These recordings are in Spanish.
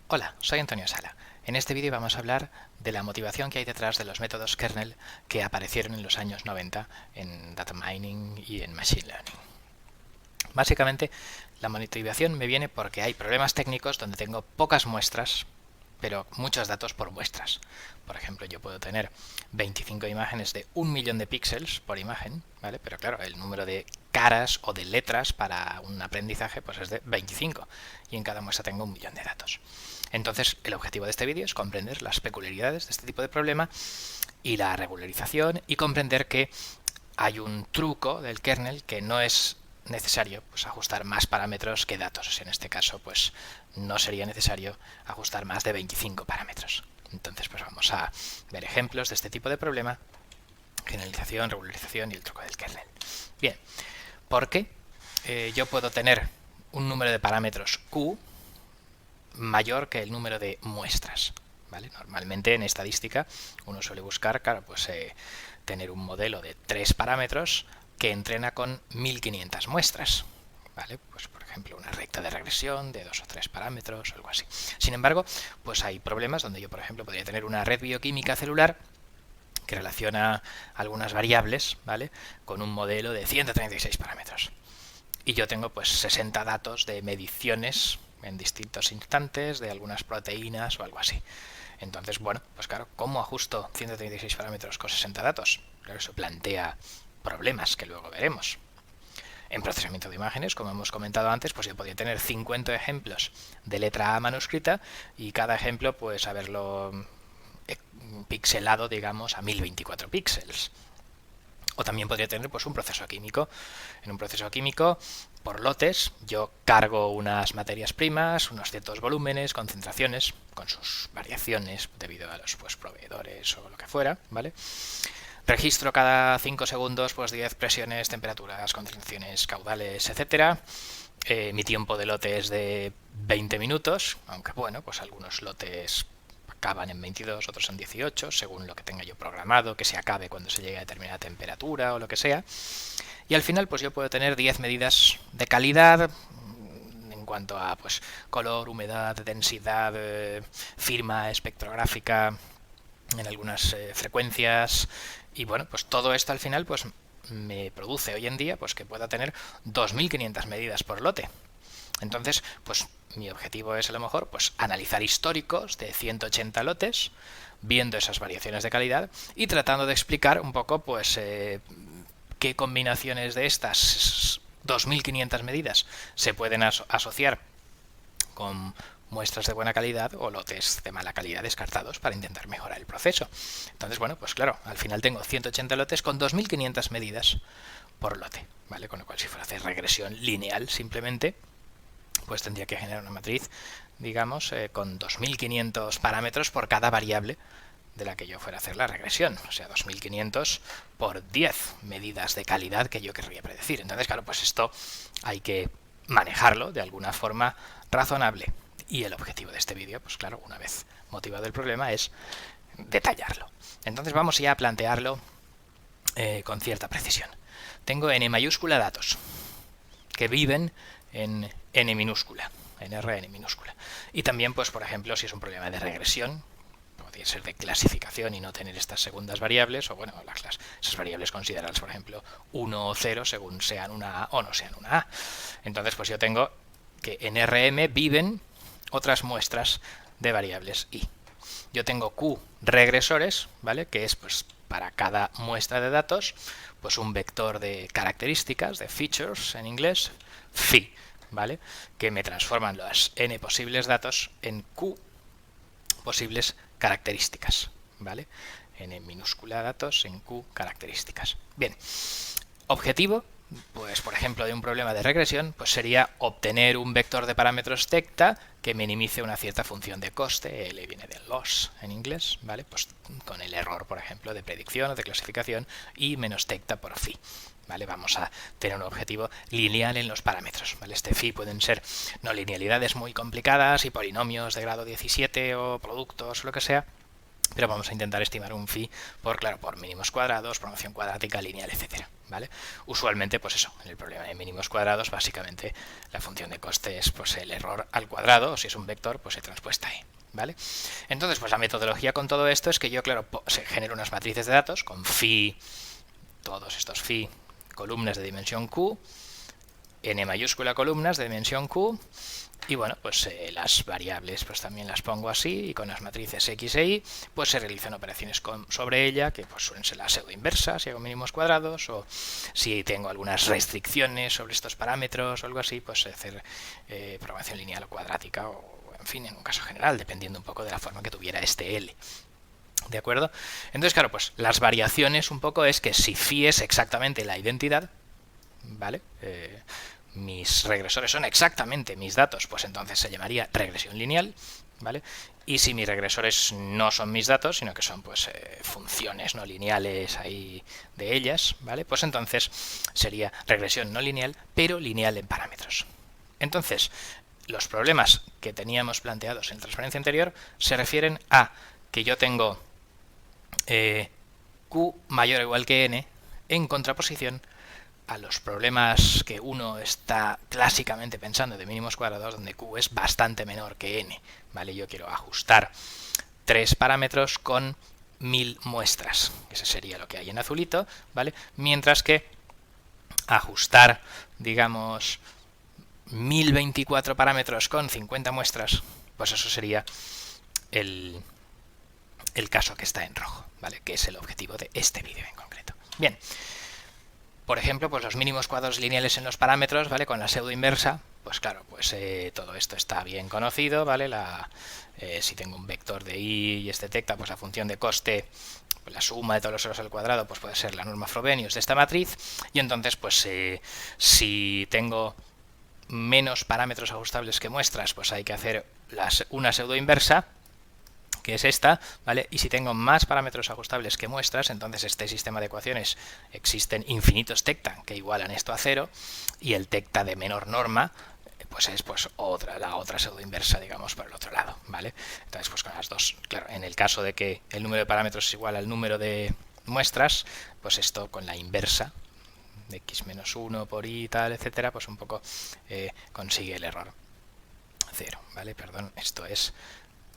Hola, soy Antonio Sala. En este vídeo vamos a hablar de la motivación que hay detrás de los métodos kernel que aparecieron en los años 90 en data mining y en machine learning. Básicamente, la motivación me viene porque hay problemas técnicos donde tengo pocas muestras, pero muchos datos por muestras. Por ejemplo, yo puedo tener 25 imágenes de 1.000.000 de píxeles por imagen, ¿vale? Pero claro, el número de caras o de letras para un aprendizaje pues es de 25 y en cada muestra tengo 1.000.000 de datos. Entonces, el objetivo de este vídeo es comprender las peculiaridades de este tipo de problema y la regularización y comprender que hay un truco del kernel que no es necesario pues ajustar más parámetros que datos. O sea, en este caso pues no sería necesario ajustar más de 25 parámetros. Entonces pues vamos a ver ejemplos de este tipo de problema: generalización, regularización y el truco del kernel. Bien, ¿por qué yo puedo tener un número de parámetros Q mayor que el número de muestras? ¿Vale? Normalmente en estadística uno suele buscar, claro, pues tener un modelo de 3 parámetros que entrena con 1500 muestras. ¿Vale? Pues por ejemplo una recta de regresión de 2 o 3 parámetros o algo así. Sin embargo, pues hay problemas donde yo por ejemplo podría tener una red bioquímica celular que relaciona algunas variables, ¿vale?, con un modelo de 136 parámetros. Y yo tengo pues 60 datos de mediciones en distintos instantes de algunas proteínas o algo así. Entonces, bueno, pues claro, ¿cómo ajusto 136 parámetros con 60 datos? Claro, eso plantea problemas que luego veremos. En procesamiento de imágenes, como hemos comentado antes, pues yo podría tener 50 ejemplos de letra A manuscrita y cada ejemplo pues haberlo pixelado, digamos, a 1024 píxeles. O también podría tener pues un proceso químico. En un proceso químico, por lotes, yo cargo unas materias primas, unos ciertos volúmenes, concentraciones, con sus variaciones debido a los pues proveedores o lo que fuera, ¿vale? Registro cada 5 segundos pues 10 presiones, temperaturas, concentraciones, caudales, etcétera. Mi tiempo de lote es de 20 minutos, aunque bueno, pues algunos lotes acaban en 22, otros en 18, según lo que tenga yo programado, que se acabe cuando se llegue a determinada temperatura o lo que sea. Y al final pues yo puedo tener 10 medidas de calidad en cuanto a pues color, humedad, densidad, firma espectrográfica en algunas frecuencias, y bueno, pues todo esto al final pues me produce hoy en día pues que pueda tener 2500 medidas por lote. Entonces, pues mi objetivo es a lo mejor pues analizar históricos de 180 lotes, viendo esas variaciones de calidad y tratando de explicar un poco pues qué combinaciones de estas 2500 medidas se pueden asociar con muestras de buena calidad o lotes de mala calidad descartados para intentar mejorar el proceso. Entonces, bueno, pues claro, al final tengo 180 lotes con 2500 medidas por lote, ¿vale? Con lo cual, si fuera a hacer regresión lineal simplemente, pues tendría que generar una matriz, digamos, con 2500 parámetros por cada variable de la que yo fuera a hacer la regresión. O sea, 2500 por 10 medidas de calidad que yo querría predecir. Entonces, claro, pues esto hay que manejarlo de alguna forma razonable. Y el objetivo de este vídeo, pues claro, una vez motivado el problema, es detallarlo. Entonces vamos ya a plantearlo con cierta precisión. Tengo n mayúscula datos que viven en n minúscula, en Rn minúscula. Y también, pues por ejemplo, si es un problema de regresión, podría ser de clasificación y no tener estas segundas variables, o bueno, esas variables consideradas, por ejemplo, 1 o 0 según sean una A o no sean una A. Entonces, pues yo tengo que en Rm viven otras muestras de variables i. Yo tengo Q regresores, ¿vale?, que es pues para cada muestra de datos pues un vector de características, de features en inglés, phi, ¿vale?, que me transforman los n posibles datos en Q posibles características, ¿vale? N minúscula datos en Q características. Bien, objetivo, pues por ejemplo de un problema de regresión, pues sería obtener un vector de parámetros tecta que minimice una cierta función de coste, L viene de loss en inglés, ¿vale? Pues con el error, por ejemplo, de predicción o de clasificación, y menos tecta por phi. ¿Vale? Vamos a tener un objetivo lineal en los parámetros, ¿vale? Este phi pueden ser no linealidades muy complicadas y polinomios de grado 17 o productos o lo que sea, pero vamos a intentar estimar un phi por, claro, por mínimos cuadrados, promoción cuadrática, lineal, etcétera. ¿vale? Usualmente, pues eso, en el problema de mínimos cuadrados, básicamente la función de coste es pues el error al cuadrado, o si es un vector, pues se transpuesta ahí, ¿vale? Entonces, pues la metodología con todo esto es que yo, claro, se genero unas matrices de datos con phi, todos estos phi, columnas de dimensión q, n mayúscula columnas de dimensión q, y bueno, pues las variables pues también las pongo así, y con las matrices x e y pues se realizan operaciones sobre ella, que pues suelen ser la pseudo inversa si hago mínimos cuadrados, o si tengo algunas restricciones sobre estos parámetros o algo así, pues hacer programación lineal o cuadrática, o en fin, en un caso general, dependiendo un poco de la forma que tuviera este L. ¿De acuerdo? Entonces, claro, pues las variaciones un poco es que si phi es exactamente la identidad, ¿vale? Mis regresores son exactamente mis datos, pues entonces se llamaría regresión lineal, ¿vale? Y si mis regresores no son mis datos, sino que son pues funciones no lineales ahí de ellas, ¿vale? Pues entonces sería regresión no lineal, pero lineal en parámetros. Entonces, los problemas que teníamos planteados en la transparencia anterior se refieren a que yo tengo q mayor o igual que n en contraposición a los problemas que uno está clásicamente pensando de mínimos cuadrados, donde q es bastante menor que n, ¿vale? Yo quiero ajustar 3 parámetros con 1000 muestras, ese sería lo que hay en azulito, ¿vale? Mientras que ajustar, digamos, 1024 parámetros con 50 muestras, pues eso sería el caso que está en rojo, ¿vale? Que es el objetivo de este vídeo en concreto. Bien. Por ejemplo, pues los mínimos cuadrados lineales en los parámetros, ¿vale? Con la pseudo inversa, pues claro, pues todo esto está bien conocido, ¿vale? Si tengo un vector de y y este detecta, pues la función de coste, pues la suma de todos los ceros al cuadrado, pues puede ser la norma Frobenius de esta matriz, y entonces, pues si tengo menos parámetros ajustables que muestras, pues hay que hacer una pseudo inversa, que es esta, ¿vale? Y si tengo más parámetros ajustables que muestras, entonces este sistema de ecuaciones existen infinitos tecta que igualan esto a 0, y el tecta de menor norma pues es pues la otra pseudo inversa, digamos, por el otro lado, ¿vale? Entonces, pues con las dos, claro, en el caso de que el número de parámetros es igual al número de muestras, pues esto con la inversa de x-1 por y tal, etcétera, pues un poco consigue el error 0, ¿vale? Perdón, esto es,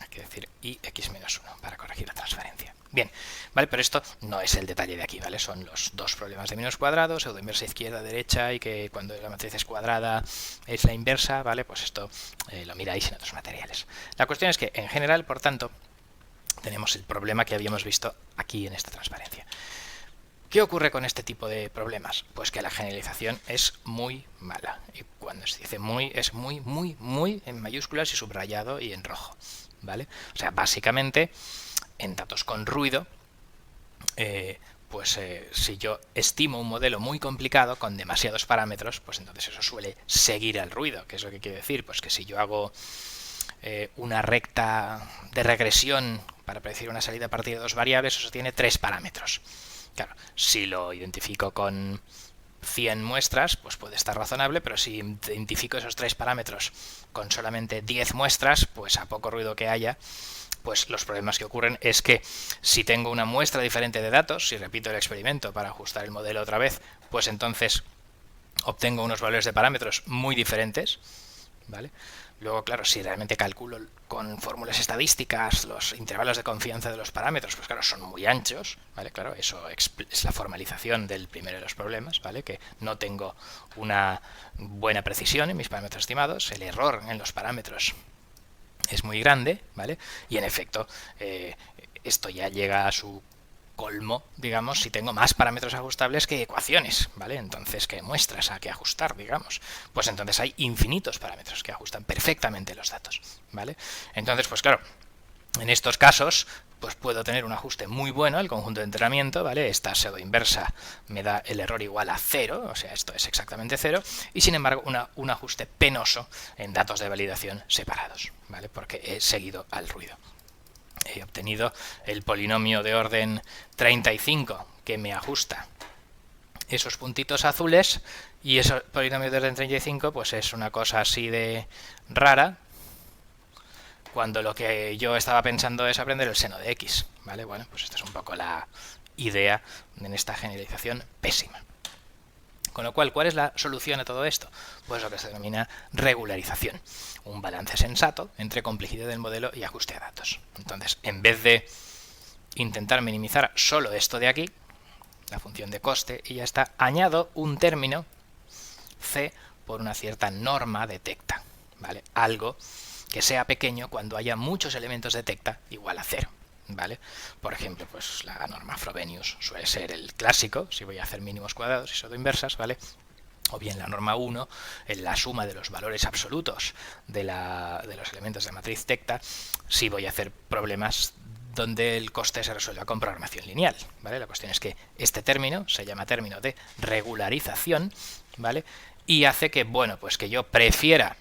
hay que decir y x-1 para corregir la transferencia. Bien, ¿vale? Pero esto no es el detalle de aquí, ¿vale? Son los dos problemas de mínimos cuadrados, pseudo inversa izquierda, derecha, y que cuando la matriz es cuadrada es la inversa, ¿vale? Pues esto lo miráis en otros materiales. La cuestión es que, en general, por tanto, tenemos el problema que habíamos visto aquí en esta transparencia. ¿Qué ocurre con este tipo de problemas? Pues que la generalización es muy mala. Y cuando se dice muy, es muy, muy, muy en mayúsculas y subrayado y en rojo, ¿vale? O sea, básicamente, en datos con ruido, si yo estimo un modelo muy complicado con demasiados parámetros, pues entonces eso suele seguir al ruido. ¿Qué es lo que quiere decir? Pues que si yo hago una recta de regresión para predecir una salida a partir de dos variables, eso tiene 3 parámetros. Claro, si lo identifico con 100 muestras, pues puede estar razonable, pero si identifico esos 3 parámetros con solamente 10 muestras, pues a poco ruido que haya, pues los problemas que ocurren es que si tengo una muestra diferente de datos, si repito el experimento para ajustar el modelo otra vez, pues entonces obtengo unos valores de parámetros muy diferentes, ¿vale? Luego, claro, si realmente calculo con fórmulas estadísticas los intervalos de confianza de los parámetros, pues claro, son muy anchos, ¿vale? Claro, eso es la formalización del primero de los problemas, ¿vale? Que no tengo una buena precisión en mis parámetros estimados, el error en los parámetros es muy grande, ¿vale? Y en efecto, esto ya llega a su colmo, digamos, si tengo más parámetros ajustables que ecuaciones, ¿vale? Entonces, ¿qué muestras a qué ajustar, digamos? Pues entonces hay infinitos parámetros que ajustan perfectamente los datos, ¿vale? Entonces, pues claro, en estos casos, pues puedo tener un ajuste muy bueno, el conjunto de entrenamiento, ¿vale? Esta pseudo inversa me da el error igual a 0, o sea, esto es exactamente 0, y sin embargo un ajuste penoso en datos de validación separados, ¿vale? Porque he seguido al ruido. He obtenido el polinomio de orden 35 que me ajusta esos puntitos azules, y ese polinomio de orden 35 pues es una cosa así de rara, cuando lo que yo estaba pensando es aprender el seno de x, ¿vale? Bueno, pues esta es un poco la idea en esta generalización pésima. Con lo cual, ¿cuál es la solución a todo esto? Pues lo que se denomina regularización, un balance sensato entre complejidad del modelo y ajuste a datos. Entonces, en vez de intentar minimizar solo esto de aquí, la función de coste, y ya está, añado un término C por una cierta norma detecta, ¿vale? Algo que sea pequeño cuando haya muchos elementos detecta igual a 0. ¿Vale? Por ejemplo, pues la norma Frobenius suele ser el clásico, si voy a hacer mínimos cuadrados y pseudo inversas, ¿vale? O bien la norma 1, en la suma de los valores absolutos de los elementos de matriz tecta, si voy a hacer problemas donde el coste se resuelva con programación lineal, ¿vale? La cuestión es que este término se llama término de regularización, ¿vale? Y hace que, bueno, pues que yo prefiera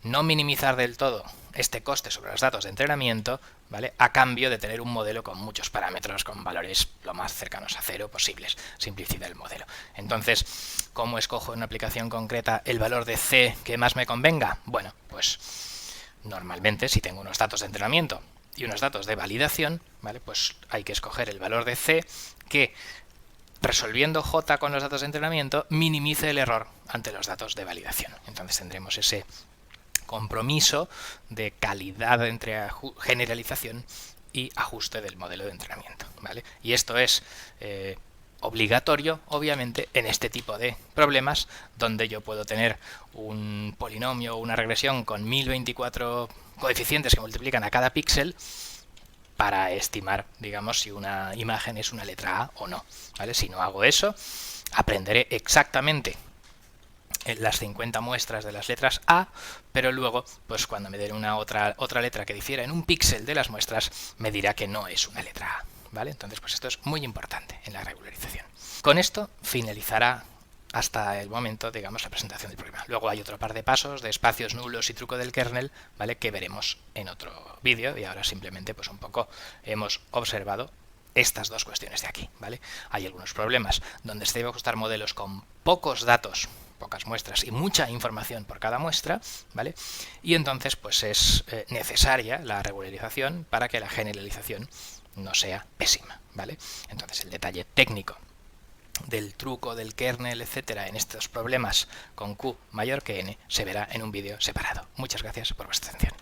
no minimizar del todo este coste sobre los datos de entrenamiento, ¿vale? A cambio de tener un modelo con muchos parámetros, con valores lo más cercanos a 0 posibles, simplicidad del modelo. Entonces, ¿cómo escojo en una aplicación concreta el valor de C que más me convenga? Bueno, pues normalmente si tengo unos datos de entrenamiento y unos datos de validación, ¿vale? Pues hay que escoger el valor de C que, resolviendo J con los datos de entrenamiento, minimice el error ante los datos de validación. Entonces tendremos ese compromiso de calidad entre generalización y ajuste del modelo de entrenamiento, ¿vale? Y esto es obligatorio, obviamente, en este tipo de problemas donde yo puedo tener un polinomio o una regresión con 1024 coeficientes que multiplican a cada píxel para estimar, digamos, si una imagen es una letra A o no, ¿vale? Si no hago eso, aprenderé exactamente las 50 muestras de las letras A, pero luego, pues cuando me den una otra letra que difiera en un píxel de las muestras, me dirá que no es una letra A, ¿vale? Entonces, pues esto es muy importante en la regularización. Con esto finalizará hasta el momento, digamos, la presentación del problema. Luego hay otro par de pasos de espacios nulos y truco del kernel, ¿vale? Que veremos en otro vídeo, y ahora simplemente, pues un poco hemos observado estas dos cuestiones de aquí, ¿vale? Hay algunos problemas donde se debe ajustar modelos con pocos datos, pocas muestras y mucha información por cada muestra, ¿vale? Y entonces pues es necesaria la regularización para que la generalización no sea pésima, ¿vale? Entonces el detalle técnico del truco del kernel, etcétera, en estos problemas con Q mayor que N se verá en un vídeo separado. Muchas gracias por vuestra atención.